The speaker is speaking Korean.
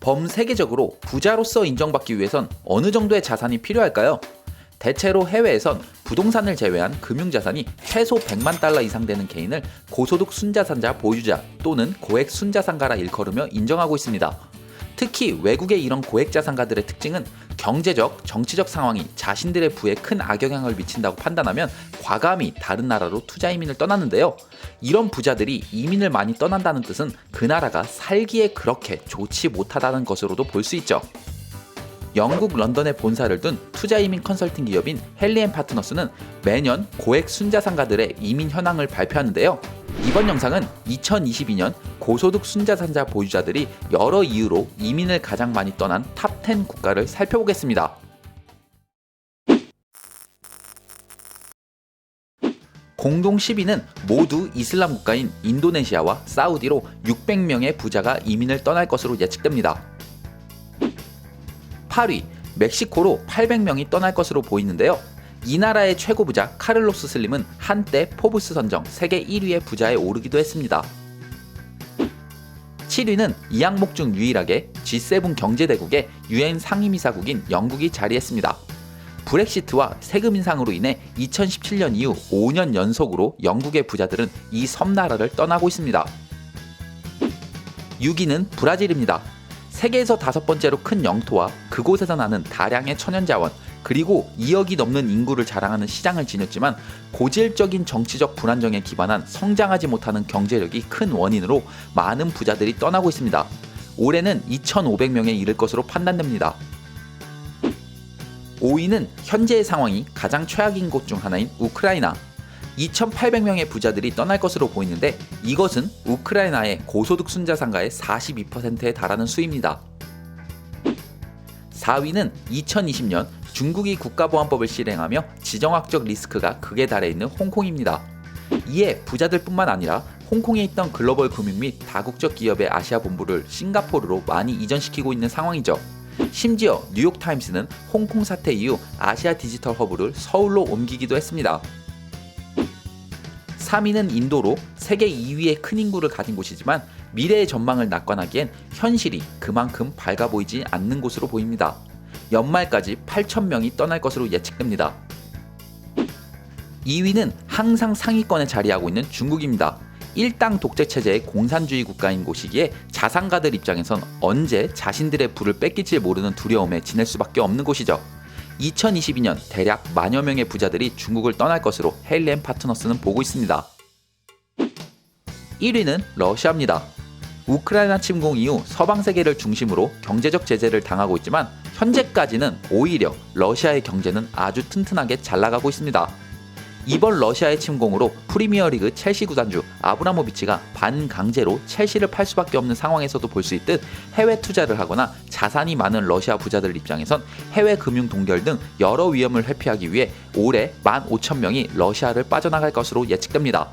범세계적으로 부자로서 인정받기 위해선 어느 정도의 자산이 필요할까요? 대체로 해외에선 부동산을 제외한 금융자산이 최소 100만 달러 이상 되는 개인을 고소득 순자산자 보유자 또는 고액 순자산가라 일컬으며 인정하고 있습니다. 특히 외국의 이런 고액 자산가들의 특징은 경제적, 정치적 상황이 자신들의 부에 큰 악영향을 미친다고 판단하면 과감히 다른 나라로 투자 이민을 떠나는데요. 이런 부자들이 이민을 많이 떠난다는 뜻은 그 나라가 살기에 그렇게 좋지 못하다는 것으로도 볼 수 있죠. 영국 런던에 본사를 둔 투자 이민 컨설팅 기업인 헨리앤파트너스는 매년 고액 순자산가들의 이민 현황을 발표하는데요. 이번 영상은 2022년 고소득 순자산자 보유자들이 여러 이유로 이민을 가장 많이 떠난 탑 10 국가를 살펴보겠습니다. 공동 10위는 모두 이슬람 국가인 인도네시아와 사우디로 600명의 부자가 이민을 떠날 것으로 예측됩니다. 8위, 멕시코로 800명이 떠날 것으로 보이는데요. 이 나라의 최고 부자 카를로스 슬림은 한때 포브스 선정 세계 1위의 부자에 오르기도 했습니다. 7위는 이 항목 중 유일하게 G7 경제대국의 UN 상임이사국인 영국이 자리했습니다. 브렉시트와 세금 인상으로 인해 2017년 이후 5년 연속으로 영국의 부자들은 이 섬나라를 떠나고 있습니다. 6위는 브라질입니다. 세계에서 5번째로 큰 영토와 그곳에서 나는 다량의 천연자원 그리고 2억이 넘는 인구를 자랑하는 시장을 지녔지만 고질적인 정치적 불안정에 기반한 성장하지 못하는 경제력이 큰 원인으로 많은 부자들이 떠나고 있습니다. 올해는 2,500명에 이를 것으로 판단됩니다. 5위는 현재의 상황이 가장 최악인 곳 중 하나인 우크라이나. 2,800명의 부자들이 떠날 것으로 보이는데 이것은 우크라이나의 고소득 순자산가의 42%에 달하는 수입니다. 4위는 2020년 중국이 국가보안법을 실행하며 지정학적 리스크가 극에 달해 있는 홍콩입니다. 이에 부자들뿐만 아니라 홍콩에 있던 글로벌 금융 및 다국적 기업의 아시아 본부를 싱가포르로 많이 이전시키고 있는 상황이죠. 심지어 뉴욕타임스는 홍콩 사태 이후 아시아 디지털 허브를 서울로 옮기기도 했습니다. 3위는 인도로 세계 2위의 큰 인구를 가진 곳이지만 미래의 전망을 낙관하기엔 현실이 그만큼 밝아 보이지 않는 곳으로 보입니다. 연말까지 8,000명이 떠날 것으로 예측됩니다. 2위는 항상 상위권에 자리하고 있는 중국입니다. 일당 독재 체제의 공산주의 국가인 곳이기에 자산가들 입장에선 언제 자신들의 부를 뺏길지 모르는 두려움에 지낼 수밖에 없는 곳이죠. 2022년 대략 만여 명의 부자들이 중국을 떠날 것으로 헨리앤파트너스는 보고 있습니다. 1위는 러시아입니다. 우크라이나 침공 이후 서방 세계를 중심으로 경제적 제재를 당하고 있지만 현재까지는 오히려 러시아의 경제는 아주 튼튼하게 잘 나가고 있습니다. 이번 러시아의 침공으로 프리미어리그 첼시 구단주 아브라모비치가 반강제로 첼시를 팔 수밖에 없는 상황에서도 볼 수 있듯 해외 투자를 하거나 자산이 많은 러시아 부자들 입장에선 해외 금융 동결 등 여러 위험을 회피하기 위해 올해 15,000명이 러시아를 빠져나갈 것으로 예측됩니다.